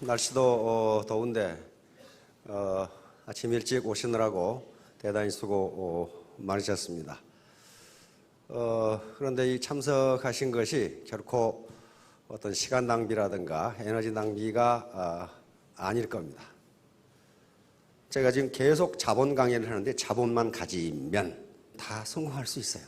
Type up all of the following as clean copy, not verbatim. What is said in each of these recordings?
날씨도 더운데 아침 일찍 오시느라고 대단히 수고 많으셨습니다. 그런데 이 참석하신 것이 결코 어떤 시간 낭비라든가 에너지 낭비가 아닐 겁니다. 제가 지금 계속 자본 강의를 하는데 자본만 가지면 다 성공할 수 있어요.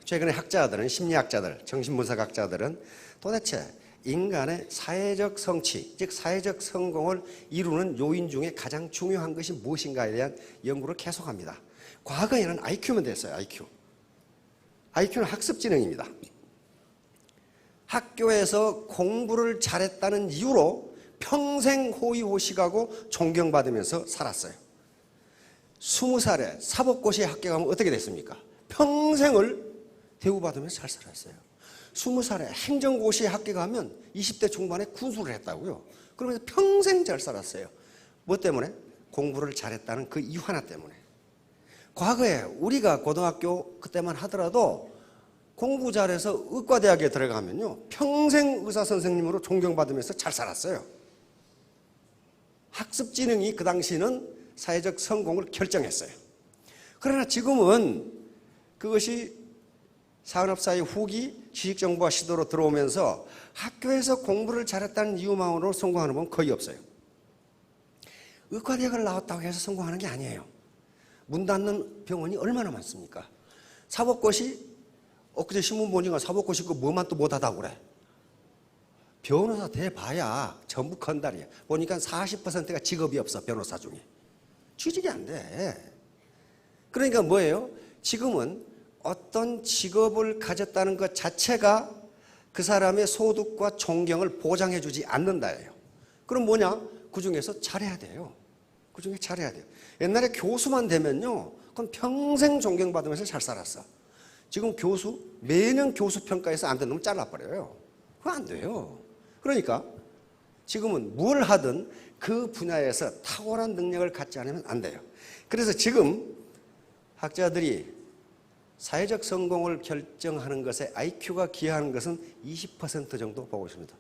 최근에 학자들은, 심리학자들, 정신분석학자들은 도대체 인간의 사회적 성취, 즉 사회적 성공을 이루는 요인 중에 가장 중요한 것이 무엇인가에 대한 연구를 계속합니다. 과거에는 IQ면 됐어요. IQ는 학습지능입니다. 학교에서 공부를 잘했다는 이유로 평생 호의호식하고 존경받으면서 살았어요. 20살에 사법고시에 합격하면 어떻게 됐습니까? 평생을 대우받으면서 잘 살았어요. 20살에 행정고시에 합격하면 20대 중반에 군수를 했다고요. 그러면서 평생 잘 살았어요. 뭐 때문에? 공부를 잘했다는 그 이유 하나 때문에. 과거에 우리가 고등학교 그때만 하더라도 공부 잘해서 의과대학에 들어가면요, 평생 의사선생님으로 존경받으면서 잘 살았어요. 학습지능이 그 당시는 사회적 성공을 결정했어요. 그러나 지금은 그것이 산업사회 후기 지식정보화 시대로 들어오면서 학교에서 공부를 잘했다는 이유만으로 성공하는 분 거의 없어요. 의과대학을 나왔다고 해서 성공하는 게 아니에요. 문 닫는 병원이 얼마나 많습니까? 사법고시, 엊그제 신문 보니까 사법고시 그 뭐만 또 못하다고 그래. 변호사 돼봐야 전부 건달이야. 보니까 40%가 직업이 없어, 변호사 중에. 취직이 안 돼. 그러니까 뭐예요? 지금은 어떤 직업을 가졌다는 것 자체가 그 사람의 소득과 존경을 보장해 주지 않는다예요. 그럼 뭐냐? 그 중에서 잘해야 돼요. 그 중에 잘해야 돼요. 옛날에 교수만 되면요, 그건 평생 존경받으면서 잘 살았어. 지금 교수, 매년 교수 평가에서 안 되는 놈 잘라버려요. 그거 안 돼요. 그러니까 지금은 뭘 하든 그 분야에서 탁월한 능력을 갖지 않으면 안 돼요. 그래서 지금 학자들이 사회적 성공을 결정하는 것에 IQ가 기여하는 것은 20% 정도 보고 있습니다.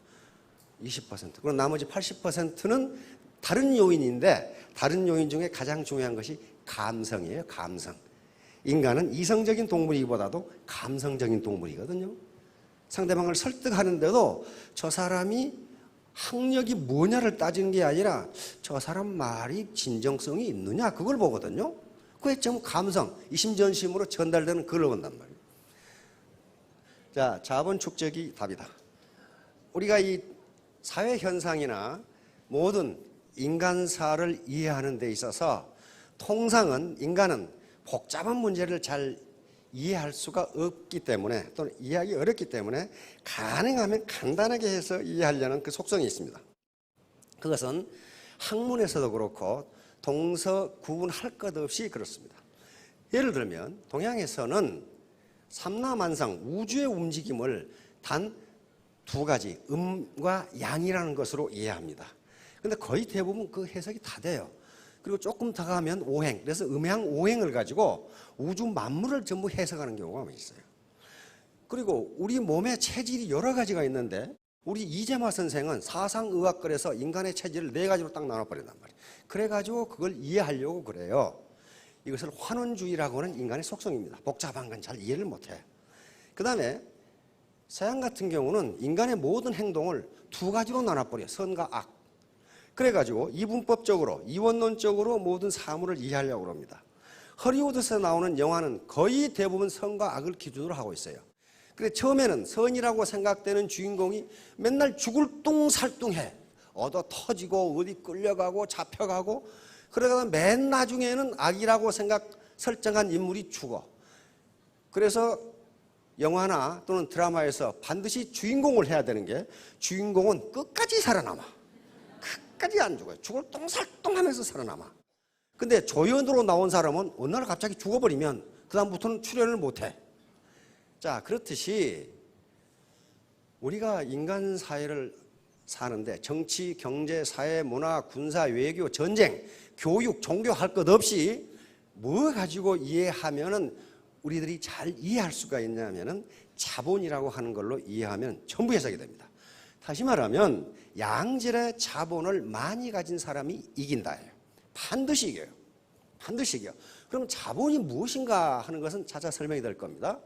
20%. 그럼 나머지 80%는 다른 요인인데, 다른 요인 중에 가장 중요한 것이 감성이에요. 감성. 인간은 이성적인 동물이기보다도 감성적인 동물이거든요. 상대방을 설득하는데도 저 사람이 학력이 뭐냐를 따지는 게 아니라 저 사람 말이 진정성이 있느냐, 그걸 보거든요. 그게 전부 감성, 이심전심으로 전달되는 그걸 본단 말이에요. 자, 자본 축적이 답이다. 우리가 이 사회 현상이나 모든 인간사를 이해하는 데 있어서 통상은 인간은 복잡한 문제를 잘 이해할 수가 없기 때문에, 또는 이해하기 어렵기 때문에 가능하면 간단하게 해서 이해하려는 그 속성이 있습니다. 그것은 학문에서도 그렇고 동서구분할 것 없이 그렇습니다. 예를 들면 동양에서는 삼라만상, 우주의 움직임을 단 두 가지, 음과 양이라는 것으로 이해합니다. 그런데 거의 대부분 그 해석이 다 돼요. 그리고 조금 더 가면 오행, 그래서 음양 오행을 가지고 우주 만물을 전부 해석하는 경우가 있어요. 그리고 우리 몸의 체질이 여러 가지가 있는데, 우리 이재마 선생은 사상의학걸에서 인간의 체질을 4가지로 딱 나눠버린단 말이에요. 그래가지고 그걸 이해하려고 그래요. 이것을 환원주의라고 하는 인간의 속성입니다. 복잡한 건 잘 이해를 못해. 그 다음에 서양 같은 경우는 인간의 모든 행동을 2가지로 나눠버려요. 선과 악. 그래가지고 이분법적으로, 이원론적으로 모든 사물을 이해하려고 합니다. 허리우드에서 나오는 영화는 거의 대부분 선과 악을 기준으로 하고 있어요. 그래, 처음에는 선이라고 생각되는 주인공이 맨날 죽을 뚱살뚱해. 얻어 터지고 어디 끌려가고 잡혀가고, 그러다가 맨 나중에는 악이라고 설정한 인물이 죽어. 그래서 영화나 또는 드라마에서 반드시 주인공을 해야 되는 게, 주인공은 끝까지 살아남아. 끝까지 안 죽어요. 죽을 똥살똥하면서 살아남아. 근데 조연으로 나온 사람은 어느 날 갑자기 죽어버리면 그 다음부터는 출연을 못해. 자, 그렇듯이 우리가 인간 사회를 사는데 정치, 경제, 사회, 문화, 군사, 외교, 전쟁, 교육, 종교 할 것 없이 뭐 가지고 이해하면은 우리들이 잘 이해할 수가 있냐면은 자본이라고 하는 걸로 이해하면 전부 해석이 됩니다. 다시 말하면 양질의 자본을 많이 가진 사람이 이긴다예요. 반드시 이겨요. 반드시 이겨요. 그럼 자본이 무엇인가 하는 것은 차차 설명이 될 겁니다.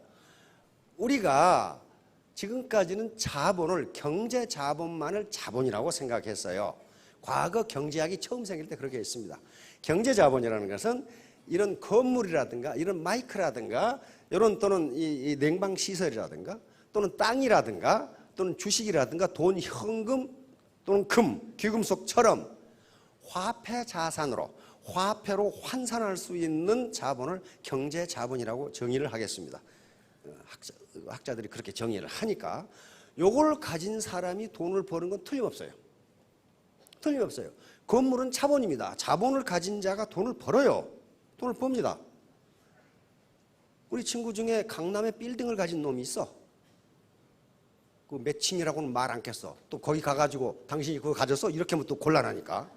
우리가 지금까지는 자본을, 경제 자본만을 자본이라고 생각했어요. 과거 경제학이 처음 생길 때 그렇게 했습니다. 경제 자본이라는 것은 이런 건물이라든가 이런 마이크라든가 이런 또는 이 냉방 시설이라든가 또는 땅이라든가 또는 주식이라든가 돈, 현금 또는 금, 귀금속처럼 화폐 자산으로, 화폐로 환산할 수 있는 자본을 경제 자본이라고 정의를 하겠습니다. 학자들이 그렇게 정의를 하니까 요걸 가진 사람이 돈을 버는 건 틀림없어요. 틀림없어요. 건물은 자본입니다. 자본을 가진 자가 돈을 벌어요. 돈을 법니다. 우리 친구 중에 강남에 빌딩을 가진 놈이 있어. 그 몇 층이라고는 말 않겠어. 또 거기 가가지고 당신이 그거 가졌어? 이렇게 하면 또 곤란하니까.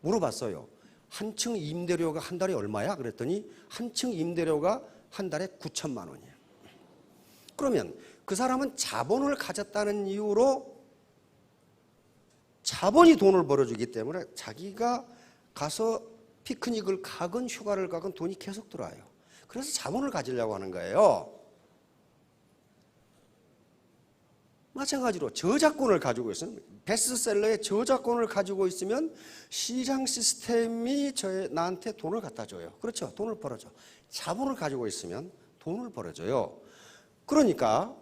물어봤어요. 한 층 임대료가 한 달에 얼마야? 그랬더니 한 층 임대료가 한 달에 9천만 원이에요. 그러면 그 사람은 자본을 가졌다는 이유로 자본이 돈을 벌어주기 때문에 자기가 가서 피크닉을 가건 휴가를 가건 돈이 계속 들어와요. 그래서 자본을 가지려고 하는 거예요. 마찬가지로 저작권을 가지고 있으면, 베스트셀러의 저작권을 가지고 있으면 시장 시스템이 나한테 돈을 갖다 줘요. 그렇죠. 돈을 벌어줘. 자본을 가지고 있으면 돈을 벌어줘요. 그러니까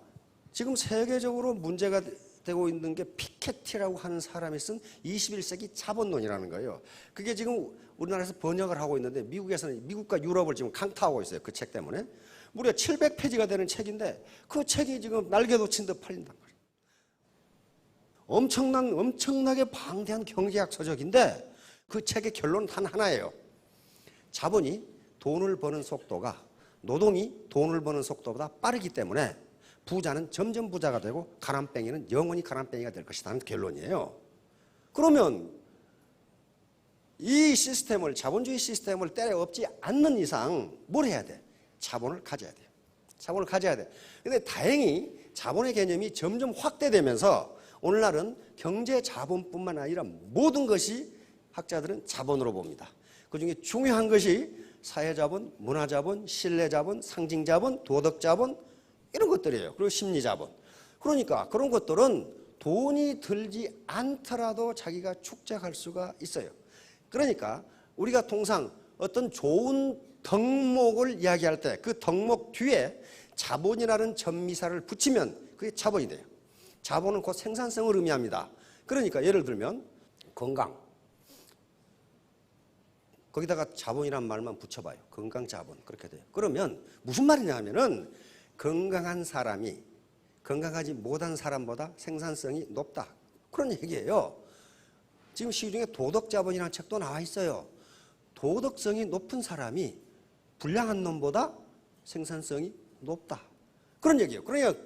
지금 세계적으로 문제가 되고 있는 게 피케티라고 하는 사람이 쓴 21세기 자본론이라는 거예요. 그게 지금 우리나라에서 번역을 하고 있는데 미국에서는, 미국과 유럽을 지금 강타하고 있어요. 그 책 때문에. 무려 700페이지가 되는 책인데 그 책이 지금 날개도 친 듯 팔린단 말이에요. 엄청나게 방대한 경제학 서적인데 그 책의 결론은 단 하나예요. 자본이 돈을 버는 속도가 노동이 돈을 버는 속도보다 빠르기 때문에 부자는 점점 부자가 되고 가난뱅이는 영원히 가난뱅이가 될 것이라는 결론이에요. 그러면 이 시스템을, 자본주의 시스템을 때려엎지 않는 이상 뭘 해야 돼? 자본을 가져야 돼요. 자본을 가져야 돼. 근데 다행히 자본의 개념이 점점 확대되면서 오늘날은 경제 자본뿐만 아니라 모든 것이 학자들은 자본으로 봅니다. 그중에 중요한 것이 사회자본, 문화자본, 신뢰자본, 상징자본, 도덕자본 이런 것들이에요. 그리고 심리자본. 그러니까 그런 것들은 돈이 들지 않더라도 자기가 축적할 수가 있어요. 그러니까 우리가 통상 어떤 좋은 덕목을 이야기할 때 그 덕목 뒤에 자본이라는 전미사를 붙이면 그게 자본이 돼요. 자본은 곧 생산성을 의미합니다. 그러니까 예를 들면 건강. 거기다가 자본이란 말만 붙여봐요. 건강 자본. 그렇게 돼요. 그러면 무슨 말이냐 하면은 건강한 사람이 건강하지 못한 사람보다 생산성이 높다. 그런 얘기예요. 지금 시중에 도덕자본이라는 책도 나와 있어요. 도덕성이 높은 사람이 불량한 놈보다 생산성이 높다. 그런 얘기예요. 그러니까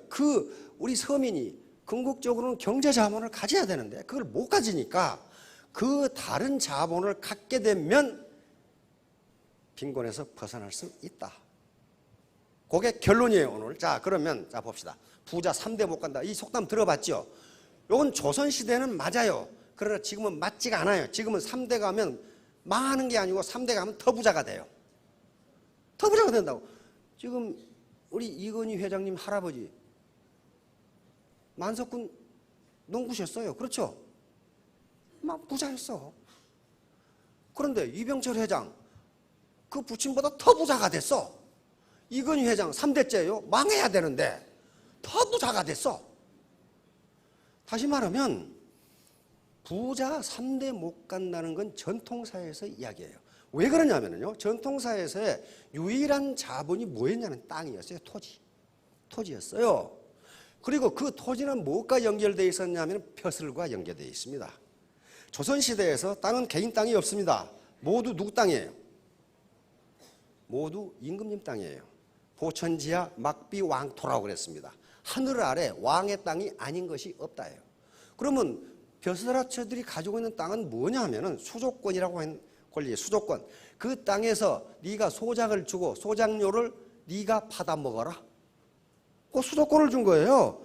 우리 서민이 궁극적으로는 경제 자본을 가져야 되는데 그걸 못 가지니까 그 다른 자본을 갖게 되면 빈곤에서 벗어날 수 있다. 그게 결론이에요, 오늘. 자, 그러면 자 봅시다. 부자 3대 못 간다. 이 속담 들어봤죠? 이건 조선시대는 맞아요. 그러나 지금은 맞지가 않아요. 지금은 3대 가면 망하는 게 아니고 3대 가면 더 부자가 돼요. 더 부자가 된다고. 지금 우리 이건희 회장님 할아버지 만석군 농부셨어요. 그렇죠? 막 부자였어. 그런데 이병철 회장 그 부친보다 더 부자가 됐어. 이건희 회장 3대째예요. 망해야 되는데 더 부자가 됐어. 다시 말하면 부자 3대 못 간다는 건 전통사회에서 이야기예요. 왜 그러냐면요. 전통사회에서의 유일한 자본이 뭐였냐면 땅이었어요. 토지였어요. 그리고 그 토지는 무엇과 연결되어 있었냐면 벼슬과 연결되어 있습니다. 조선시대에서 땅은 개인 땅이 없습니다. 모두 누구 땅이에요? 모두 임금님 땅이에요. 보천지하 막비왕토라고 그랬습니다. 하늘 아래 왕의 땅이 아닌 것이 없다예요. 그러면 벼슬아처들이 가지고 있는 땅은 뭐냐 하면은 수조권이라고 하는 권리, 수조권. 그 땅에서 네가 소작을 주고 소작료를 네가 받아 먹어라. 그 수도권을 준 거예요.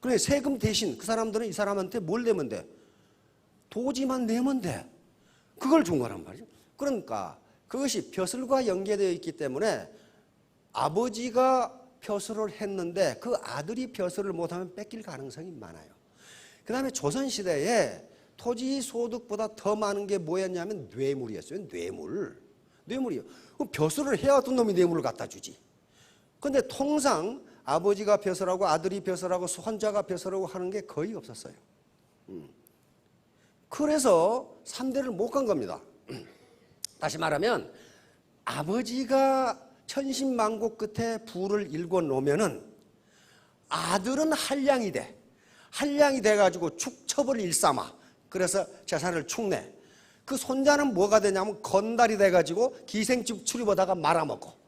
그래, 세금 대신 그 사람들은 이 사람한테 뭘 내면 돼? 도지만 내면 돼. 그걸 준 거란 말이죠. 그러니까 그것이 벼슬과 연계되어 있기 때문에 아버지가 벼슬을 했는데 그 아들이 벼슬을 못하면 뺏길 가능성이 많아요. 그 다음에 조선시대에 토지 소득보다 더 많은 게 뭐였냐면 뇌물이었어요. 뇌물이요. 그럼 벼슬을 해야 어떤 놈이 뇌물을 갖다 주지. 근데 통상 아버지가 벼슬하고 아들이 벼슬하고 손자가 벼슬하고 하는 게 거의 없었어요. 그래서 3대를 못 간 겁니다. 다시 말하면 아버지가 천신만고 끝에 부를 일궈 놓으면은 아들은 한량이 돼. 한량이 돼가지고 축첩을 일삼아. 그래서 재산을 축내. 그 손자는 뭐가 되냐면 건달이 돼가지고 기생집 출입하다가 말아먹고.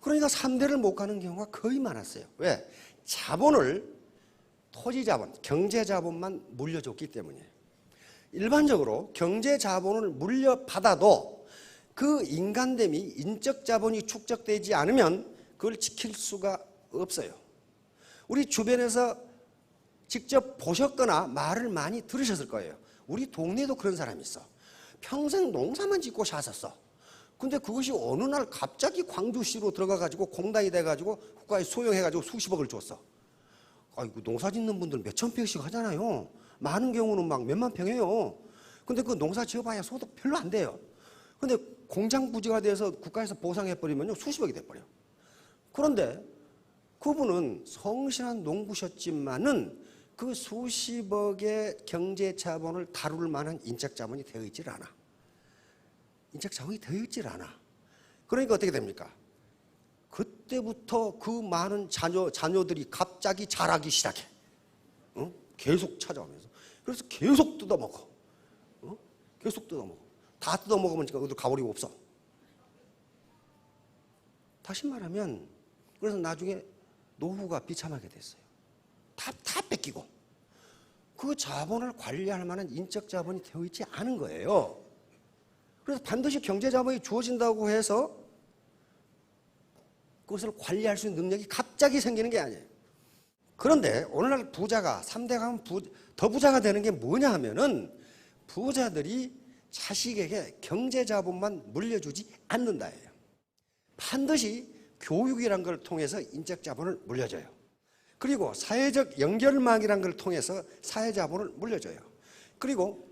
그러니까 3대를 못 가는 경우가 거의 많았어요. 왜? 자본을, 토지자본, 경제자본만 물려줬기 때문이에요. 일반적으로 경제자본을 물려받아도 그 인간됨이, 인적자본이 축적되지 않으면 그걸 지킬 수가 없어요. 우리 주변에서 직접 보셨거나 말을 많이 들으셨을 거예요. 우리 동네에도 그런 사람이 있어. 평생 농사만 짓고 사셨어. 근데 그것이 어느 날 갑자기 광주시로 들어가가지고 공단이 돼가지고 국가에 소용해가지고 수십억을 줬어. 아이고, 농사 짓는 분들 몇천 평씩 하잖아요. 많은 경우는 막 몇만 평이에요. 근데 그 농사 지어봐야 소득 별로 안 돼요. 근데 공장 부지가 돼서 국가에서 보상해버리면요, 수십억이 돼버려. 그런데 그분은 성실한 농부셨지만은 그 수십억의 경제 자본을 다룰 만한 인적 자본이 되어 있질 않아. 인적 자본이 되어 있질 않아. 그러니까 어떻게 됩니까? 그때부터 그 많은 자녀들이 갑자기 자라기 시작해. 계속 찾아오면서. 그래서 계속 뜯어먹어. 계속 뜯어먹어. 다 뜯어먹으면 어디 가버리고 없어. 다시 말하면, 그래서 나중에 노후가 비참하게 됐어요. 다 뺏기고. 그 자본을 관리할 만한 인적 자본이 되어 있지 않은 거예요. 그래서 반드시 경제 자본이 주어진다고 해서 그것을 관리할 수 있는 능력이 갑자기 생기는 게 아니에요. 그런데 오늘날 부자가, 3대 가면 더 부자가 되는 게 뭐냐 하면은 부자들이 자식에게 경제 자본만 물려주지 않는다예요. 반드시 교육이란 걸 통해서 인적 자본을 물려줘요. 그리고 사회적 연결망이란 걸 통해서 사회 자본을 물려줘요. 그리고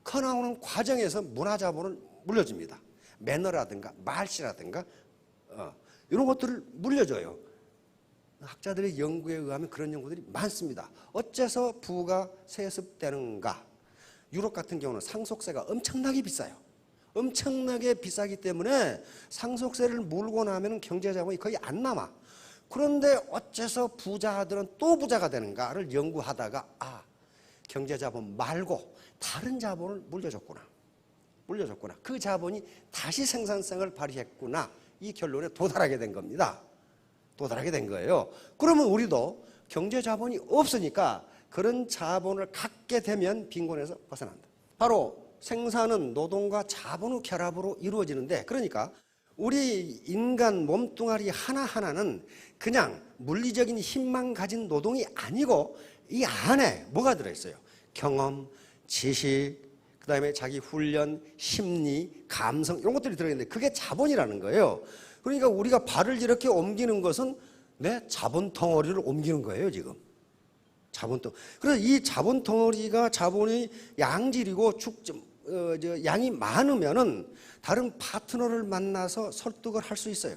커나오는 과정에서 문화 자본을 물려줍니다. 매너라든가 말씨라든가 이런 것들을 물려줘요. 학자들의 연구에 의하면 그런 연구들이 많습니다. 어째서 부가 세습되는가? 유럽 같은 경우는 상속세가 엄청나게 비싸요. 엄청나게 비싸기 때문에 상속세를 물고 나면 경제자본이 거의 안 남아. 그런데 어째서 부자들은 또 부자가 되는가를 연구하다가 경제자본 말고 다른 자본을 물려줬구나. 그 자본이 다시 생산성을 발휘했구나. 이 결론에 도달하게 된 겁니다. 도달하게 된 거예요. 그러면 우리도 경제자본이 없으니까 그런 자본을 갖게 되면 빈곤에서 벗어난다. 바로 생산은 노동과 자본의 결합으로 이루어지는데, 그러니까 우리 인간 몸뚱아리 하나하나는 그냥 물리적인 힘만 가진 노동이 아니고 이 안에 뭐가 들어있어요? 경험, 지식, 그 다음에 자기 훈련, 심리, 감성 이런 것들이 들어있는데 그게 자본이라는 거예요. 그러니까 우리가 발을 이렇게 옮기는 것은 내 자본 덩어리를 옮기는 거예요, 지금. 그래서 이 자본 덩어리가 자본의 양질이고 양이 많으면은 다른 파트너를 만나서 설득을 할 수 있어요.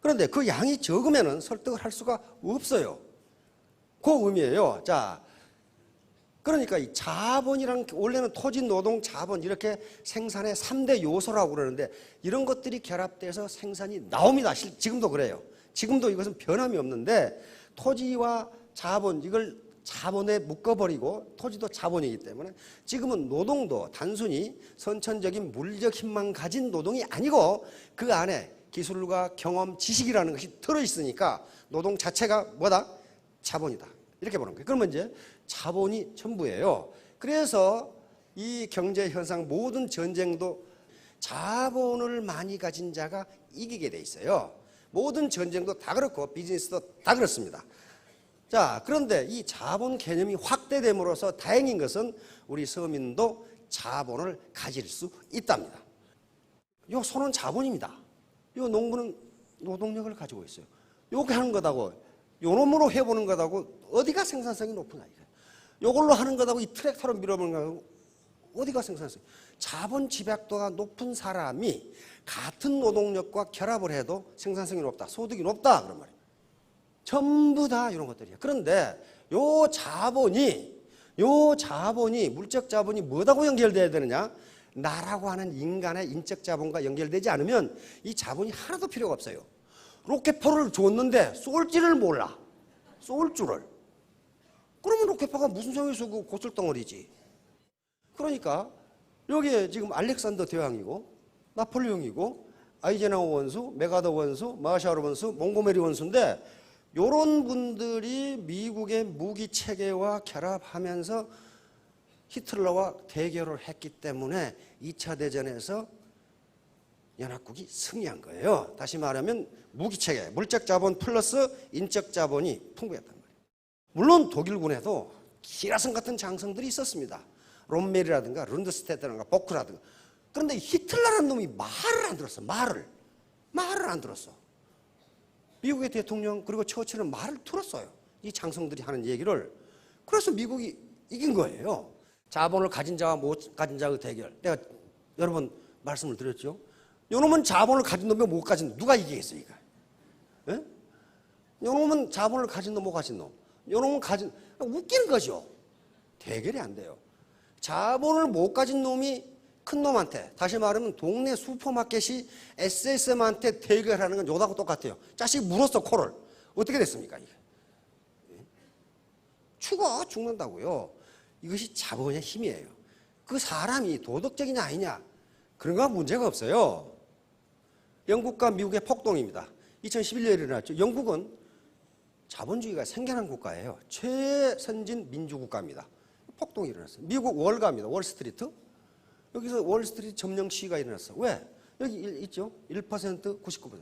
그런데 그 양이 적으면은 설득을 할 수가 없어요. 그 의미예요. 자, 그러니까 이 자본이랑 원래는 토지, 노동, 자본 이렇게 생산의 3대 요소라고 그러는데 이런 것들이 결합돼서 생산이 나옵니다. 지금도 그래요. 지금도 이것은 변함이 없는데 토지와 자본 이걸 자본에 묶어버리고 토지도 자본이기 때문에 지금은 노동도 단순히 선천적인 물리적 힘만 가진 노동이 아니고 그 안에 기술과 경험, 지식이라는 것이 들어있으니까 노동 자체가 뭐다? 자본이다. 이렇게 보는 거예요. 그러면 이제 자본이 전부예요. 그래서 이 경제 현상 모든 전쟁도 자본을 많이 가진 자가 이기게 돼 있어요. 모든 전쟁도 다 그렇고 비즈니스도 다 그렇습니다. 자, 그런데 이 자본 개념이 확대됨으로써 다행인 것은 우리 서민도 자본을 가질 수 있답니다. 요 소는 자본입니다. 요 농부는 노동력을 가지고 있어요. 요게 하는 거다고, 요 놈으로 해보는 거다고 어디가 생산성이 높으냐 이거예요. 요걸로 하는 거다고 이 트랙터로 밀어보는 거다고 어디가 생산성이. 자본 집약도가 높은 사람이 같은 노동력과 결합을 해도 생산성이 높다, 소득이 높다 그런 말이에요. 전부 다 이런 것들이에요. 그런데 요 자본이 물적 자본이 뭐하고 연결돼야 되느냐? 나라고 하는 인간의 인적 자본과 연결되지 않으면 이 자본이 하나도 필요가 없어요. 로켓포를 줬는데 쏠지를 몰라. 쏠 줄을. 그러면 로켓포가 무슨 소용이 있어? 그 고철덩어리지. 그러니까 여기에 지금 알렉산더 대왕이고 나폴레옹이고 아이젠하워 원수, 메가더 원수, 마샤르 원수, 몽고메리 원수인데 이런 분들이 미국의 무기 체계와 결합하면서 히틀러와 대결을 했기 때문에 2차 대전에서 연합국이 승리한 거예요. 다시 말하면 무기 체계, 물적 자본 플러스 인적 자본이 풍부했단 말이에요. 물론 독일군에도 기라성 같은 장성들이 있었습니다. 롬멜이라든가 룬드스테드라든가 보크라든가. 그런데 히틀러라는 놈이 말을 안 들었어. 말을 안 들었어. 미국의 대통령 그리고 처칠은 말을 들었어요. 이 장성들이 하는 얘기를. 그래서 미국이 이긴 거예요. 자본을 가진 자와 못 가진 자의 대결. 내가 여러 번 말씀을 드렸죠. 요놈은 자본을 가진 놈이 못 가진 놈. 누가 이기겠어 이거? 예? 요놈은 자본을 가진 놈 못 가진 놈. 요놈은 가진, 웃기는 거죠. 대결이 안 돼요. 자본을 못 가진 놈이 큰 놈한테, 다시 말하면 동네 슈퍼마켓이 SSM한테 대결하는 건 요다고 똑같아요. 자식이 물었어 코를. 어떻게 됐습니까 이게? 죽는다고요. 이것이 자본의 힘이에요. 그 사람이 도덕적이냐 아니냐 그런 건 문제가 없어요. 영국과 미국의 폭동입니다. 2011년에 일어났죠. 영국은 자본주의가 생겨난 국가예요. 최선진 민주국가입니다. 폭동이 일어났어요. 미국 월가입니다. 월스트리트. 여기서 월스트리트 점령 시위가 일어났어. 왜? 여기 있죠. 1%, 99%.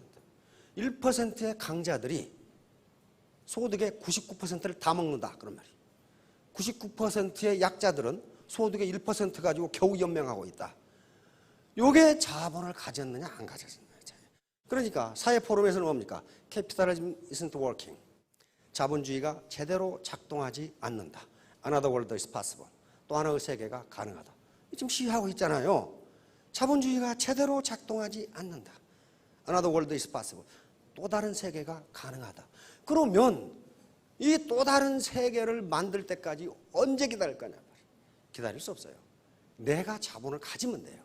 1%의 강자들이 소득의 99%를 다 먹는다. 그런 말이에요. 99%의 약자들은 소득의 1% 가지고 겨우 연명하고 있다. 요게 자본을 가졌느냐 안 가졌느냐. 그러니까 사회 포럼에서는 뭡니까? Capitalism isn't working. 자본주의가 제대로 작동하지 않는다. Another world is possible. 또 하나의 세계가 가능하다. 지금 시위하고 있잖아요. 자본주의가 제대로 작동하지 않는다. Another world is possible. 또 다른 세계가 가능하다. 그러면 이 또 다른 세계를 만들 때까지 언제 기다릴 거냐? 기다릴 수 없어요. 내가 자본을 가지면 돼요.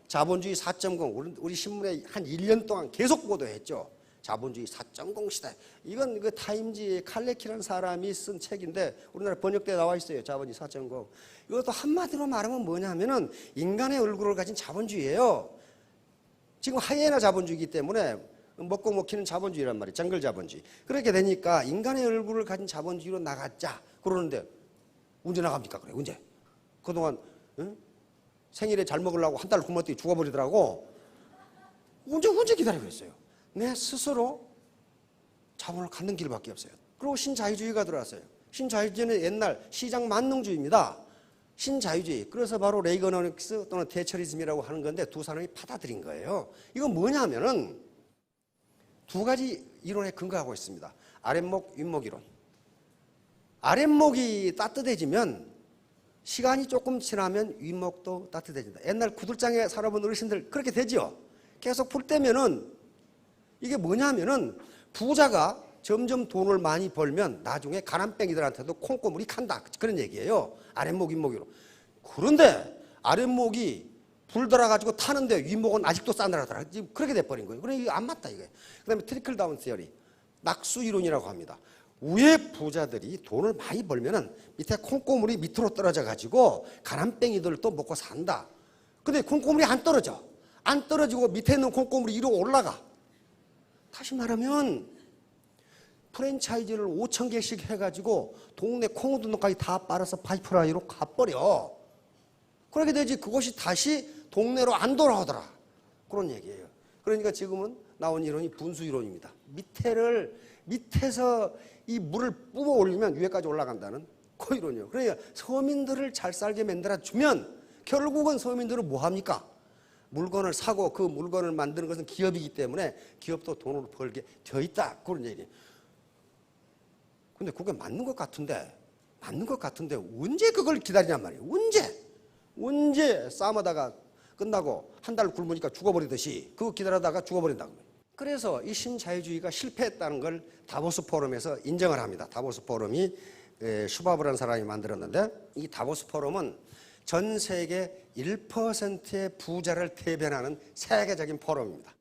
자본주의 4.0 우리 신문에 한 1년 동안 계속 보도했죠. 자본주의 4.0 시대. 이건 그 타임지의 칼레키라는 사람이 쓴 책인데 우리나라 번역대에 나와 있어요. 자본주의 4.0. 이것도 한마디로 말하면 뭐냐면은 인간의 얼굴을 가진 자본주의예요. 지금 하이에나 자본주의이기 때문에 먹고 먹히는 자본주의란 말이에요. 정글 자본주의. 그렇게 되니까 인간의 얼굴을 가진 자본주의로 나가자 그러는데 언제 나갑니까? 그래 언제? 그동안 생일에 잘 먹으려고 한 달 굶었더니 죽어버리더라고. 언제 기다리고 있어요. 내 스스로 자본을 갖는 길밖에 없어요. 그리고 신자유주의가 들어왔어요. 신자유주의는 옛날 시장 만능주의입니다. 신자유주의. 그래서 바로 레이거노믹스 또는 대처리즘이라고 하는 건데 두 사람이 받아들인 거예요. 이건 뭐냐면은 두 가지 이론에 근거하고 있습니다. 아랫목, 윗목 이론. 아랫목이 따뜻해지면 시간이 조금 지나면 윗목도 따뜻해진다. 옛날 구들장에 살아본 어르신들 그렇게 되죠. 계속 풀 때면은 이게 뭐냐면은 부자가 점점 돈을 많이 벌면 나중에 가난뱅이들한테도 콩고물이 간다. 그런 얘기예요. 아랫목, 윗목으로. 그런데 아랫목이 불 들어가지고 타는데 윗목은 아직도 싸늘하더라. 지금 그렇게 돼버린 거예요. 그러니까 이게 안 맞다 이게. 그 다음에 트리클 다운 티어리. 낙수 이론이라고 합니다. 위에 부자들이 돈을 많이 벌면은 밑에 콩고물이 밑으로 떨어져 가지고 가난뱅이들도 먹고 산다. 근데 콩고물이 안 떨어져. 안 떨어지고 밑에 있는 콩고물이 위로 올라가. 다시 말하면 프랜차이즈를 5,000개씩 해가지고 동네 콩우두둑까지 다 빨아서 파이프라인으로 가버려. 그렇게 되지 그것이 다시 동네로 안 돌아오더라. 그런 얘기예요. 그러니까 지금은 나온 이론이 분수 이론입니다. 밑에를 밑에서 이 물을 뿜어 올리면 위에까지 올라간다는 그 이론이에요. 그러니까 서민들을 잘 살게 만들어주면 결국은 서민들은 뭐합니까? 물건을 사고 그 물건을 만드는 것은 기업이기 때문에 기업도 돈을 벌게 되어 있다. 그런 얘기예요. 근데 그게 맞는 것 같은데 언제 그걸 기다리냔 말이에요. 언제 싸움하다가 끝나고 한 달 굶으니까 죽어버리듯이 그거 기다리다가 죽어버린다고. 그래서 이 신자유주의가 실패했다는 걸 다보스 포럼에서 인정을 합니다. 다보스 포럼이 슈바브라는 사람이 만들었는데, 이 다보스 포럼은 전 세계 1%의 부자를 대변하는 세계적인 포럼입니다.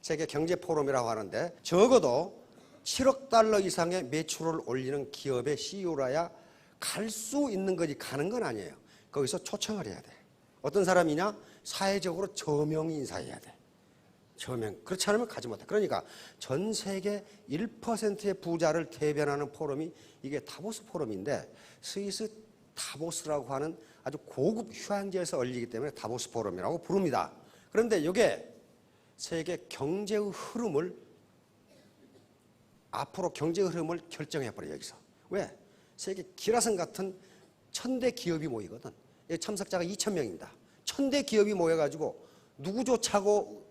세계 경제 포럼이라고 하는데, 적어도 7억 달러 이상의 매출을 올리는 기업의 CEO라야 갈 수 있는 거지 가는 건 아니에요. 거기서 초청을 해야 돼. 어떤 사람이냐? 사회적으로 저명히 인사해야 돼. 저명. 그렇지 않으면 가지 못해. 그러니까 전 세계 1%의 부자를 대변하는 포럼이 이게 다보스 포럼인데, 스위스 다보스라고 하는 아주 고급 휴양지에서 열리기 때문에 다보스 포럼이라고 부릅니다. 그런데 이게 세계 경제의 흐름을, 앞으로 경제의 흐름을 결정해버려요. 여기서. 왜? 세계 기라성 같은 1000대 기업이 모이거든. 참석자가 2000명입니다. 1000대 기업이 모여가지고 누구조차고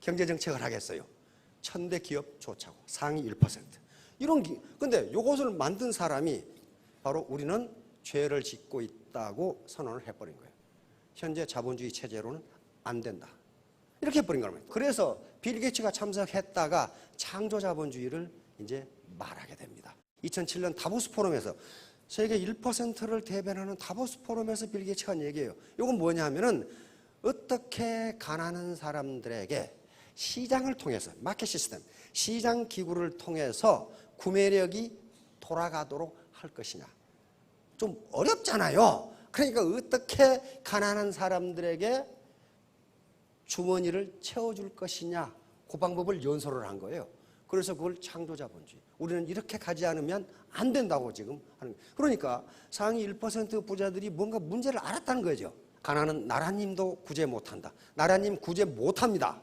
경제정책을 하겠어요. 1000대 기업조차고 상위 1%. 근데 이것을 만든 사람이 바로 우리는 죄를 짓고 있다고 선언을 해버린 거예요. 현재 자본주의 체제로는 안 된다. 이렇게 해버린 거예요. 그래서 빌 게이츠가 참석했다가 창조 자본주의를 이제 말하게 됩니다. 2007년 다보스 포럼에서, 세계 1%를 대변하는 다보스 포럼에서 빌 게이츠가 한 얘기예요. 이건 뭐냐 하면은, 어떻게 가난한 사람들에게 시장을 통해서, 마켓 시스템, 시장 기구를 통해서 구매력이 돌아가도록 할 것이냐. 좀 어렵잖아요. 그러니까 어떻게 가난한 사람들에게 주머니를 채워줄 것이냐, 그 방법을 연설을 한 거예요. 그래서 그걸 창조자본주의. 우리는 이렇게 가지 않으면 안 된다고 지금 하는 거예요. 그러니까 상위 1% 부자들이 뭔가 문제를 알았다는 거죠. 가난은 나라님도 구제 못한다. 나라님 구제 못합니다.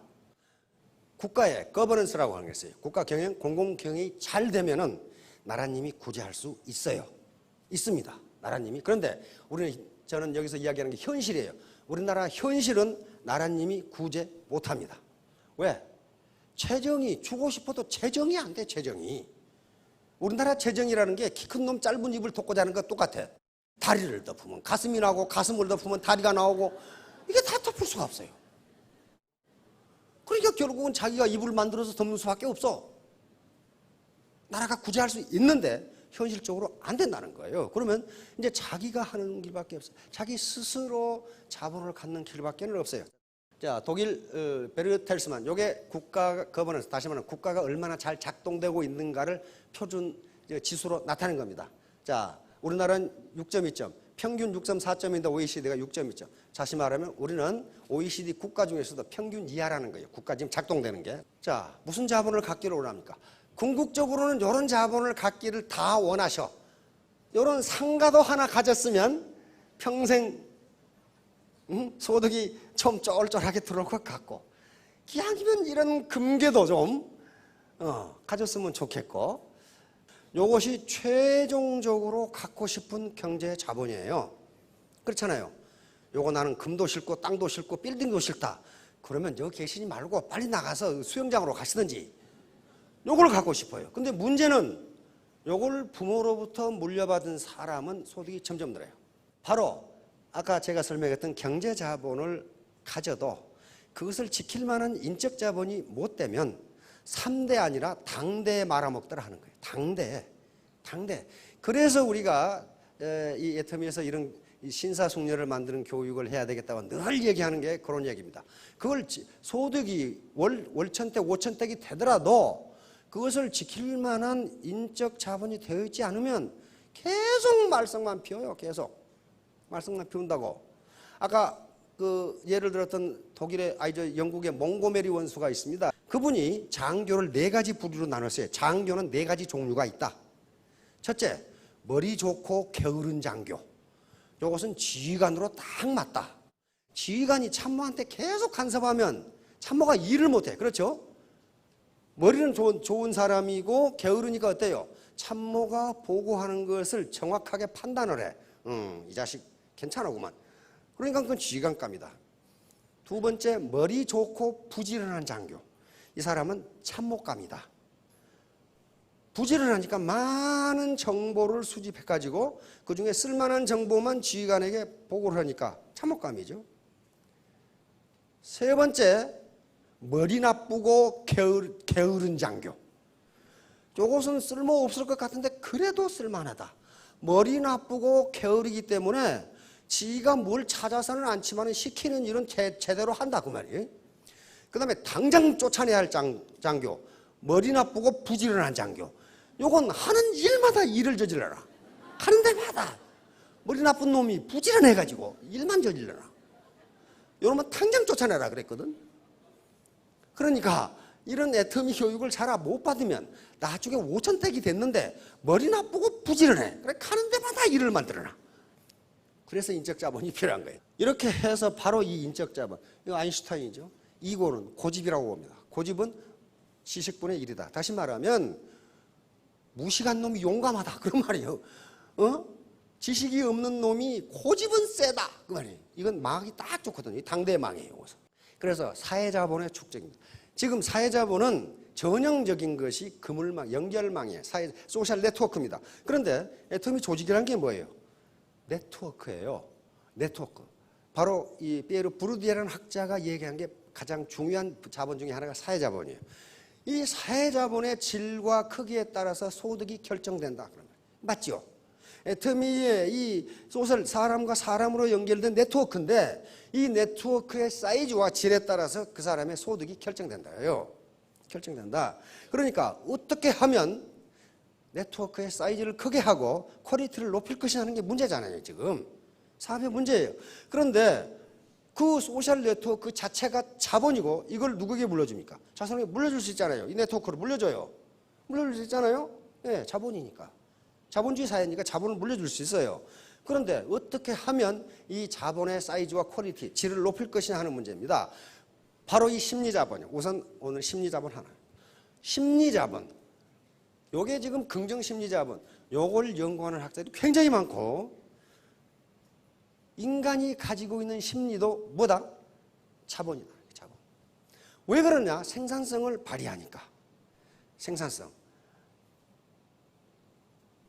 국가의 거버넌스라고 하는 게 있어요. 국가 경영, 공공 경영이 잘 되면은 나라님이 구제할 수 있어요. 있습니다. 나라님이. 그런데 저는 여기서 이야기하는 게 현실이에요. 우리나라 현실은 나라님이 구제 못합니다. 왜? 재정이, 주고 싶어도 재정이 안 돼, 재정이. 우리나라 재정이라는 게 키 큰 놈 짧은 입을 덮고 자는 것 똑같아. 다리를 덮으면 가슴이 나오고, 가슴을 덮으면 다리가 나오고, 이게 다 덮을 수가 없어요. 그러니까 결국은 자기가 이불을 만들어서 덮는 수밖에 없어. 나라가 구제할 수 있는데 현실적으로 안 된다는 거예요. 그러면 이제 자기가 하는 길밖에 없어요. 자기 스스로 자본을 갖는 길밖에 없어요. 자, 독일 베르텔스만, 요게 국가 거버넌스, 다시 말하면 국가가 얼마나 잘 작동되고 있는가를 표준 지수로 나타낸 겁니다. 자, 우리나라는 6.2점, 평균 6.4점인데 OECD가 6.2점. 다시 말하면 우리는 OECD 국가 중에서도 평균 이하라는 거예요. 국가 지금 작동되는 게. 자, 무슨 자본을 갖기를 원합니까? 궁극적으로는 이런 자본을 갖기를 다 원하셔. 이런 상가도 하나 가졌으면 평생 소득이 좀 쫄쫄하게 들어올 것 같고, 기왕이면 이런 금괴도 좀 가졌으면 좋겠고, 이것이 최종적으로 갖고 싶은 경제 자본이에요. 그렇잖아요. 요거 나는 금도 싫고 땅도 싫고 빌딩도 싫다. 그러면 여기 계시지 말고 빨리 나가서 수영장으로 가시든지. 요걸 갖고 싶어요. 근데 문제는 요걸 부모로부터 물려받은 사람은 소득이 점점 늘어요. 바로 아까 제가 설명했던 경제 자본을 가져도 그것을 지킬 만한 인적 자본이 못 되면 3대 아니라 당대에 말아먹더라 하는 거예요. 당대. 그래서 우리가 이 애터미에서 이런 신사숙녀를 만드는 교육을 해야 되겠다고 늘 얘기하는 게 그런 얘기입니다. 그걸 소득이 월천택, 오천택이 되더라도 그것을 지킬 만한 인적 자본이 되어 있지 않으면 계속 말썽만 피워요. 계속. 말썽만 피운다고. 아까 예를 들었던 영국의 몽고메리 원수가 있습니다. 그분이 장교를 4가지 부류로 나눴어요. 장교는 4가지 종류가 있다. 첫째, 머리 좋고 게으른 장교. 이것은 지휘관으로 딱 맞다. 지휘관이 참모한테 계속 간섭하면 참모가 일을 못해. 그렇죠? 머리는 좋은 사람이고 게으르니까 어때요? 참모가 보고하는 것을 정확하게 판단을 해. 이 자식 괜찮아구만. 그러니까 그건 지휘관감이다. 두 번째, 머리 좋고 부지런한 장교. 이 사람은 참모감이다. 부지런하니까 많은 정보를 수집해가지고 그중에 쓸만한 정보만 지휘관에게 보고를 하니까 참모감이죠. 세 번째, 머리 나쁘고 게으른 장교. 이것은 쓸모없을 것 같은데 그래도 쓸만하다. 머리 나쁘고 게으르기 때문에 지가 뭘 찾아서는 않지만 시키는 일은 제대로 한다 그 말이에요. 그 다음에 당장 쫓아내야 할 장교. 머리 나쁘고 부지런한 장교. 요건 하는 일마다 일을 저질러라. 하는 데마다 머리 나쁜 놈이 부지런해가지고 일만 저질러라. 요러면 당장 쫓아내라 그랬거든. 그러니까 이런 애터미 교육을 잘 못 받으면 나중에 5천택이 됐는데 머리 나쁘고 부지런해. 그래 가는 데마다 일을 만들어놔. 그래서 인적 자본이 필요한 거예요. 이렇게 해서 바로 이 인적 자본, 이거 아인슈타인이죠. 이고는 고집이라고 봅니다. 고집은 지식분의 1이다. 다시 말하면 무식한 놈이 용감하다 그런 말이에요. 지식이 없는 놈이 고집은 세다 그 말이에요. 이건 망하기 딱 좋거든요. 당대의 망이에요. 그래서 사회자본의 축적입니다. 지금 사회자본은 전형적인 것이 그물망, 연결망이에요. 소셜 네트워크입니다. 그런데 애터미 조직이라는 게 뭐예요? 네트워크예요. 네트워크. 바로 이 피에르 부르디에라는 학자가 얘기한 게 가장 중요한 자본 중에 하나가 사회자본이에요. 이 사회자본의 질과 크기에 따라서 소득이 결정된다. 맞죠? 애터미의 이 소셜, 사람과 사람으로 연결된 네트워크인데 이 네트워크의 사이즈와 질에 따라서 그 사람의 소득이 결정된다요. 결정된다. 그러니까 어떻게 하면 네트워크의 사이즈를 크게 하고 퀄리티를 높일 것이냐 하는 게 문제잖아요. 지금 사업의 문제예요. 그런데 그 소셜 네트워크 자체가 자본이고 이걸 누구에게 물려줍니까? 자손에게 물려줄 수 있잖아요. 이 네트워크를 물려줘요. 물려줄 수 있잖아요. 네, 자본이니까. 자본주의 사회니까 자본을 물려줄 수 있어요. 그런데 어떻게 하면 이 자본의 사이즈와 퀄리티, 질을 높일 것이냐 하는 문제입니다. 바로 이 심리자본이요. 우선 오늘 심리자본 하나. 심리자본. 요게 지금 긍정심리자본. 요걸 연구하는 학자들이 굉장히 많고 인간이 가지고 있는 심리도 뭐다? 자본이다. 자본. 왜 그러냐? 생산성을 발휘하니까. 생산성.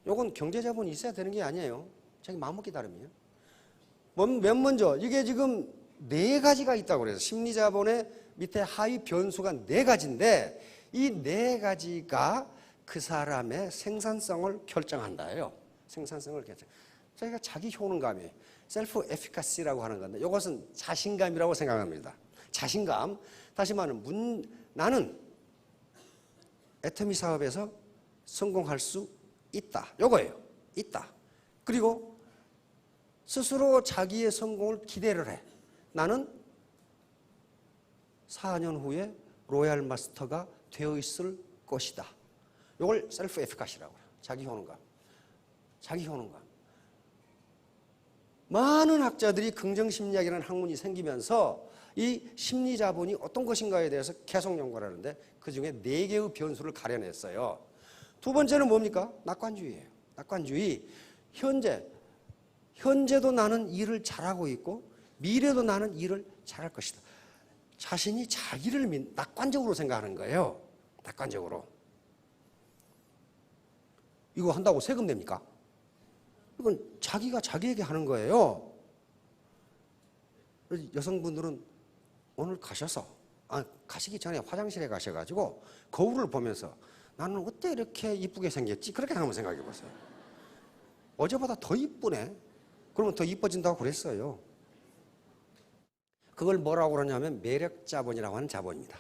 요건 경제자본이 있어야 되는 게 아니에요. 자기 마음먹기 나름이에요. 맨 먼저 이게 지금 4가지가 있다고 그래서 심리자본의 밑에 하위 변수가 4가지인데 이 4가지가 그 사람의 생산성을 결정한다예요. 생산성을 결정. 저희가 자기 효능감이에요. 셀프 에피카시라고 하는 건데 이것은 자신감이라고 생각합니다. 자신감. 다시 말하면 나는 애터미 사업에서 성공할 수 있다. 요거예요. 있다. 그리고 스스로 자기의 성공을 기대를 해. 나는 4년 후에 로얄 마스터가 되어 있을 것이다. 이걸 셀프 에피카시라고 해요. 자기 효능감. 자기 효능감. 많은 학자들이 긍정심리학이라는 학문이 생기면서 이 심리자본이 어떤 것인가에 대해서 계속 연구를 하는데 그중에 4개의 변수를 가려냈어요. 두 번째는 뭡니까? 낙관주의예요. 낙관주의. 현재도 나는 일을 잘하고 있고 미래도 나는 일을 잘할 것이다. 자신이 자기를 낙관적으로 생각하는 거예요. 낙관적으로. 이거 한다고 세금 냅니까? 이건 자기가 자기에게 하는 거예요. 여성분들은 오늘 가시기 전에 화장실에 가셔가지고 거울을 보면서 나는 어때 이렇게 이쁘게 생겼지? 그렇게 한번 생각해 보세요. 어제보다 더 이쁘네. 그러면 더 이뻐진다고 그랬어요. 그걸 뭐라고 그러냐면 매력자본이라고 하는 자본입니다.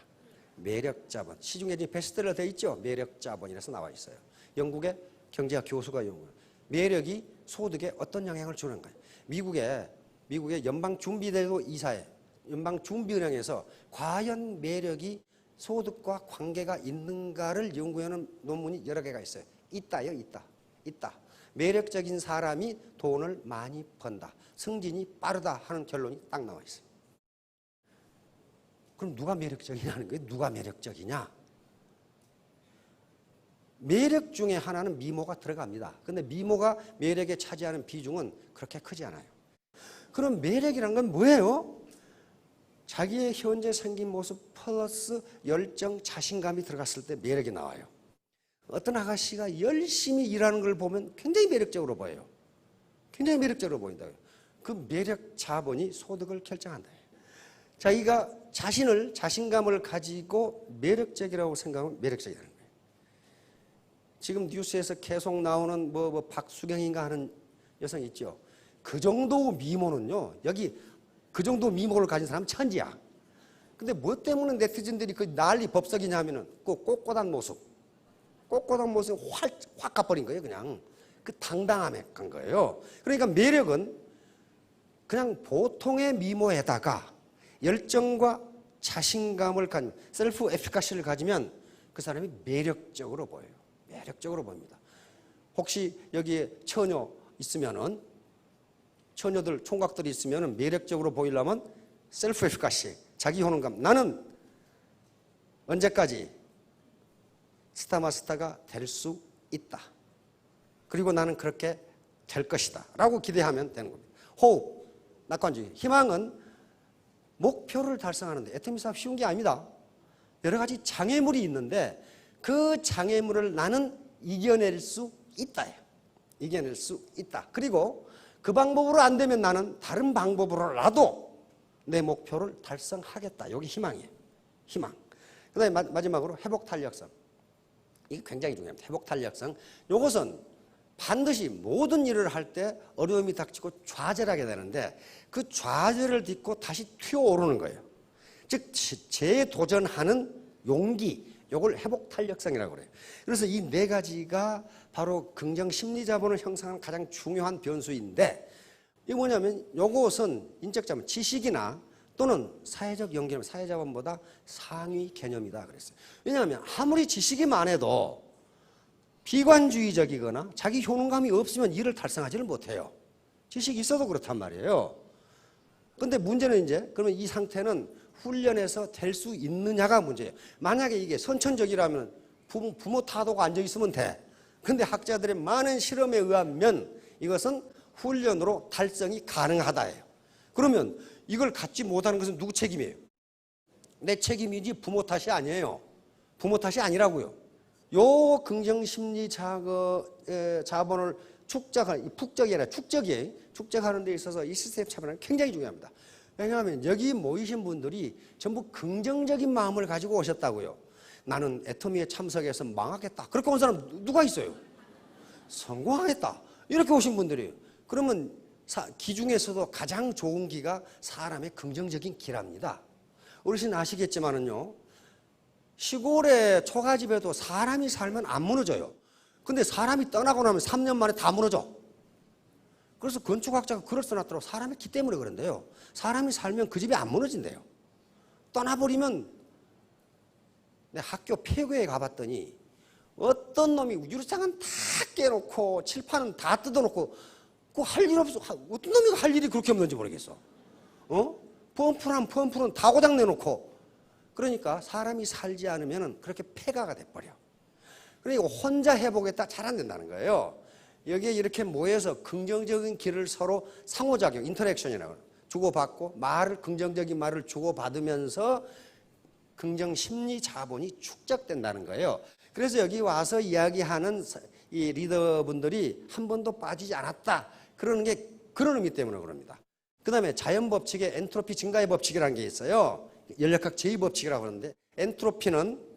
매력자본. 시중에 베스트셀러 되어 있죠? 매력자본이라서 나와 있어요. 영국의 경제학 교수가 연구해요. 매력이 소득에 어떤 영향을 주는 거예요. 미국의 연방준비제도 이사회, 연방준비은행에서 과연 매력이 소득과 관계가 있는가를 연구하는 논문이 여러 개가 있어요. 있다요, 있다. 매력적인 사람이 돈을 많이 번다. 승진이 빠르다 하는 결론이 딱 나와 있어요. 그럼 누가 매력적이냐는 거예요. 누가 매력적이냐? 매력 중에 하나는 미모가 들어갑니다. 근데 미모가 매력에 차지하는 비중은 그렇게 크지 않아요. 그럼 매력이란 건 뭐예요? 자기의 현재 생긴 모습 플러스 열정, 자신감이 들어갔을 때 매력이 나와요. 어떤 아가씨가 열심히 일하는 걸 보면 굉장히 매력적으로 보여요. 굉장히 매력적으로 보인다고요. 그 매력 자본이 소득을 결정한다. 자기가 자신감을 가지고 매력적이라고 생각하면 매력적이라는 거예요. 지금 뉴스에서 계속 나오는 박수경인가 하는 여성 있죠. 그 정도 미모는요, 여기 그 정도 미모를 가진 사람은 천지야. 근데 뭐 때문에 네티즌들이 그 난리 법석이냐 하면은 그 꼿꼿한 모습이 확 가버린 거예요, 그냥. 그 당당함에 간 거예요. 그러니까 매력은 그냥 보통의 미모에다가 열정과 자신감을 가진 셀프 에피카시를 가지면 그 사람이 매력적으로 보여요. 매력적으로 보입니다. 혹시 여기에 처녀 있으면은 처녀들 총각들이 있으면은 매력적으로 보이려면 셀프 에피카시, 자기 효능감. 나는 언제까지 스타마스터가 될 수 있다. 그리고 나는 그렇게 될 것이다 라고 기대하면 되는 겁니다. 호흡, 낙관주의. 희망은 목표를 달성하는데 애터미 사업 쉬운 게 아닙니다. 여러 가지 장애물이 있는데 그 장애물을 나는 이겨낼 수 있다. 이겨낼 수 있다. 그리고 그 방법으로 안 되면 나는 다른 방법으로라도 내 목표를 달성하겠다. 여기 희망이에요. 희망. 그 다음에 마지막으로 회복탄력성. 이게 굉장히 중요합니다. 회복탄력성. 이것은 반드시 모든 일을 할 때 어려움이 닥치고 좌절을 하게 되는데 그 좌절을 딛고 다시 튀어오르는 거예요. 즉 재도전하는 용기, 이걸 회복탄력성이라고 그래요. 그래서 이 네 가지가 바로 긍정 심리자본을 형성하는 가장 중요한 변수인데 이게 뭐냐면 이것은 인적 자본, 지식이나 또는 사회적 연결, 사회자본보다 상위 개념이다 그랬어요. 왜냐하면 아무리 지식이 많아도 비관주의적이거나 자기 효능감이 없으면 이를 달성하지를 못해요. 지식이 있어도 그렇단 말이에요. 근데 문제는 이제 그러면 이 상태는 훈련해서 될 수 있느냐가 문제예요. 만약에 이게 선천적이라면 부모 타도가 앉아 있으면 돼. 근데 학자들의 많은 실험에 의하면 이것은 훈련으로 달성이 가능하다예요. 그러면 이걸 갖지 못하는 것은 누구 책임이에요? 내 책임이지 부모 탓이 아니에요. 부모 탓이 아니라고요. 요 긍정심리 자본을 축적이 아니라 축적하는 데 있어서 이 시스템 차별은 굉장히 중요합니다. 왜냐하면 여기 모이신 분들이 전부 긍정적인 마음을 가지고 오셨다고요. 나는 애터미에 참석해서 망하겠다. 그렇게 온 사람 누가 있어요? 성공하겠다. 이렇게 오신 분들이에요. 그러면 기 중에서도 가장 좋은 기가 사람의 긍정적인 기랍니다. 어르신 아시겠지만은요. 시골의 초가집에도 사람이 살면 안 무너져요. 근데 사람이 떠나고 나면 3년 만에 다 무너져. 그래서 건축학자가 글을 써놨더라고. 사람의 기 때문에 그런데요. 사람이 살면 그 집이 안 무너진대요. 떠나버리면 내 학교 폐교에 가봤더니 어떤 놈이 유리창은 다 깨놓고 칠판은 다 뜯어놓고 그 할 일 없어. 어떤 놈이 할 일이 그렇게 없는지 모르겠어. 펌프는 다 고장 내놓고. 그러니까 사람이 살지 않으면 그렇게 폐가가 돼버려. 그러니까 혼자 해보겠다 잘 안 된다는 거예요. 여기에 이렇게 모여서 긍정적인 길을 서로 상호작용, 인터랙션이라고 주고받고 긍정적인 말을 주고받으면서 긍정 심리 자본이 축적된다는 거예요. 그래서 여기 와서 이야기하는 이 리더분들이 한 번도 빠지지 않았다. 그러는 게 그런 의미 때문에 그럽니다. 그 다음에 자연법칙에 엔트로피 증가의 법칙이라는 게 있어요. 연력학 제2법칙이라고 하는데 엔트로피는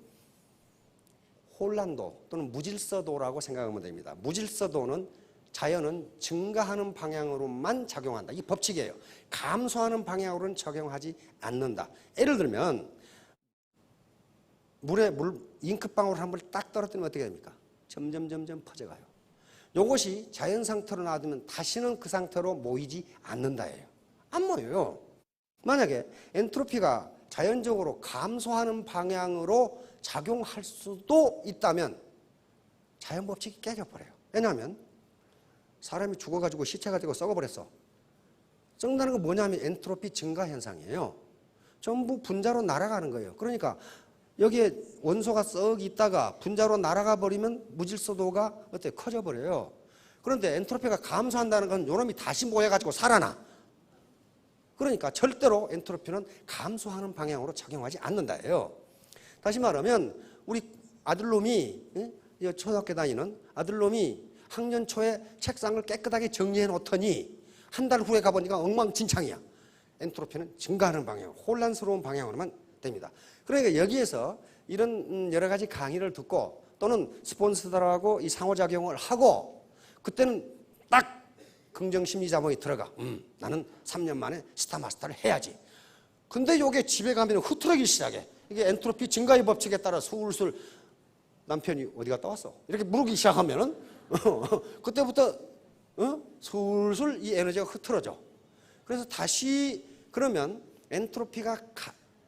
혼란도 또는 무질서도라고 생각하면 됩니다. 무질서도는 자연은 증가하는 방향으로만 작용한다. 이 법칙이에요. 감소하는 방향으로는 적용하지 않는다. 예를 들면 물에 잉크방울 한 번 딱 떨어뜨리면 어떻게 됩니까? 점점 퍼져가요. 이것이 자연 상태로 놔두면 다시는 그 상태로 모이지 않는다예요. 안 모여요. 만약에 엔트로피가 자연적으로 감소하는 방향으로 작용할 수도 있다면 자연법칙이 깨져버려요. 왜냐하면 사람이 죽어가지고 시체가 되고 썩어버렸어. 썩는다는 건 뭐냐면 엔트로피 증가 현상이에요. 전부 분자로 날아가는 거예요. 그러니까 여기에 원소가 썩 있다가 분자로 날아가 버리면 무질서도가 어때? 커져 버려요. 그런데 엔트로피가 감소한다는 건 요놈이 다시 모여가지고 살아나. 그러니까 절대로 엔트로피는 감소하는 방향으로 작용하지 않는다예요. 다시 말하면 우리 아들놈이 초등학교 다니는 아들놈이 학년 초에 책상을 깨끗하게 정리해 놓더니 한 달 후에 가보니까 엉망진창이야. 엔트로피는 증가하는 방향, 혼란스러운 방향으로만 됩니다. 그러니까 여기에서 이런 여러 가지 강의를 듣고 또는 스폰서들하고 이 상호작용을 하고 그때는 딱 긍정심리자본이 들어가. 나는 3년 만에 스타마스터를 해야지. 근데 이게 집에 가면 흐트러기 시작해. 이게 엔트로피 증가의 법칙에 따라 술술 남편이 어디 갔다 왔어? 이렇게 물기 시작하면은 그때부터 술술 이 에너지가 흐트러져. 그래서 다시 그러면 엔트로피가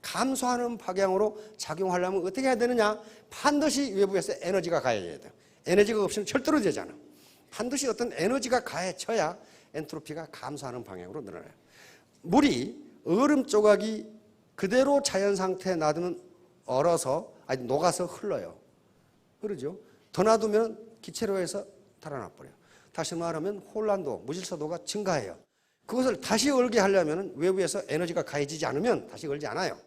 감소하는 방향으로 작용하려면 어떻게 해야 되느냐? 반드시 외부에서 에너지가 가해져야 돼요. 에너지가 없으면 절대로 되잖아. 반드시 어떤 에너지가 가해져야 엔트로피가 감소하는 방향으로 늘어나요. 물이 얼음 조각이 그대로 자연 상태에 놔두면 얼어서 아니 녹아서 흘러요. 그러죠? 더 놔두면 기체로에서 달아나 버려요. 다시 말하면 혼란도, 무질서도가 증가해요. 그것을 다시 얼게 하려면 외부에서 에너지가 가해지지 않으면 다시 얼지 않아요.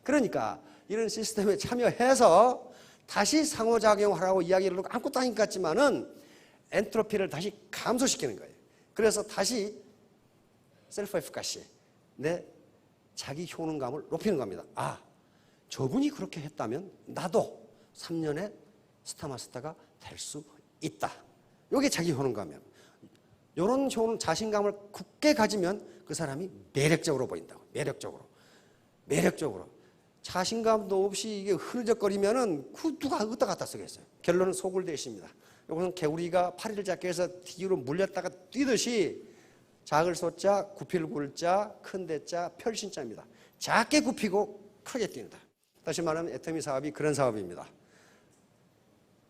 그러니까 이런 시스템에 참여해서 다시 상호작용하라고 이야기를 하고 아무것도 아닌 것 같지만은 엔트로피를 다시 감소시키는 거예요. 그래서 다시 셀프 에피카시, 내 자기 효능감을 높이는 겁니다. 아, 저분이 그렇게 했다면 나도 3년에 스타마스터가 될 수 있다. 이게 자기 효능감이에요. 이런 효능, 자신감을 굳게 가지면 그 사람이 매력적으로 보인다고. 매력적으로. 자신감도 없이 이게 흐느적거리면은 누가 어디다 갖다 쓰겠어요. 결론은 소굴대시입니다. 이것은 개구리가 파리를 잡기 위해서 뒤로 물렸다가 뛰듯이 작을 소자, 굽힐 굴자, 큰 대자, 별신자입니다. 작게 굽히고 크게 뛴다. 다시 말하면 애터미 사업이 그런 사업입니다.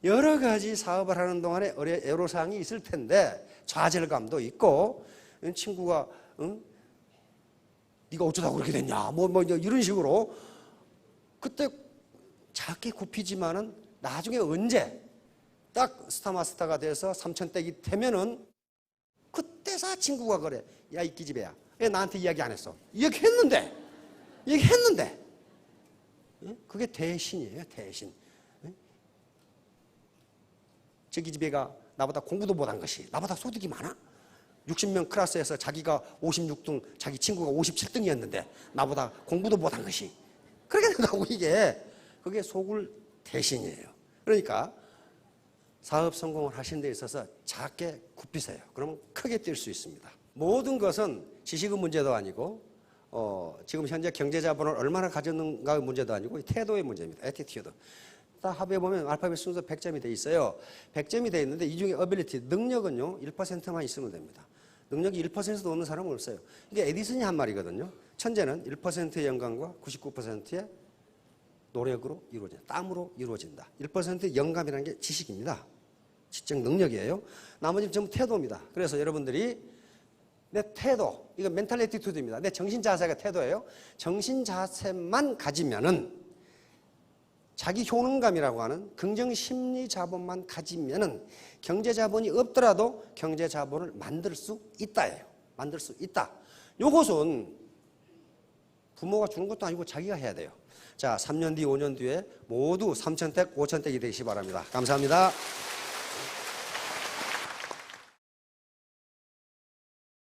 여러 가지 사업을 하는 동안에 애로사항이 있을 텐데 좌절감도 있고 친구가 네가 어쩌다고 그렇게 됐냐 뭐 이런 식으로 그때 작게 굽히지만은 나중에 언제 딱 스타마스터가 돼서 3,000댁이 되면은 그때서 친구가 그래. 야, 이 기집애야. 왜 나한테 이야기 안 했어? 얘기했는데. 그게 대신이에요, 대신. 저 기집애가 나보다 공부도 못한 것이 나보다 소득이 많아? 60명 클래스에서 자기가 56등, 자기 친구가 57등이었는데 나보다 공부도 못한 것이 그렇게 된다고 그게 속을 대신이에요. 그러니까 사업 성공을 하시는 데 있어서 작게 굽히세요. 그러면 크게 뛸 수 있습니다. 모든 것은 지식의 문제도 아니고 지금 현재 경제자본을 얼마나 가졌는가의 문제도 아니고 태도의 문제입니다. 애티튜드. 다 합해보면 알파벳 순서 100점이 돼 있어요. 100점이 돼 있는데 이 중에 어빌리티, 능력은요 1%만 있으면 됩니다. 능력이 1%도 없는 사람은 없어요. 이게 에디슨이 한 말이거든요. 천재는 1%의 영감과 99%의 노력으로 이루어진다. 땀으로 이루어진다. 1%의 영감이라는 게 지식입니다. 지적 능력이에요. 나머지는 전부 태도입니다. 그래서 여러분들이 내 태도, 이거 멘탈 애티튜드입니다. 내 정신 자세가 태도예요. 정신 자세만 가지면은 자기 효능감이라고 하는 긍정 심리 자본만 가지면은 경제 자본이 없더라도 경제 자본을 만들 수 있다예요. 만들 수 있다. 요것은 부모가 주는 것도 아니고 자기가 해야 돼요. 자, 3년 뒤, 5년 뒤에 모두 3,000댁, 5,000댁이 되시기 바랍니다. 감사합니다.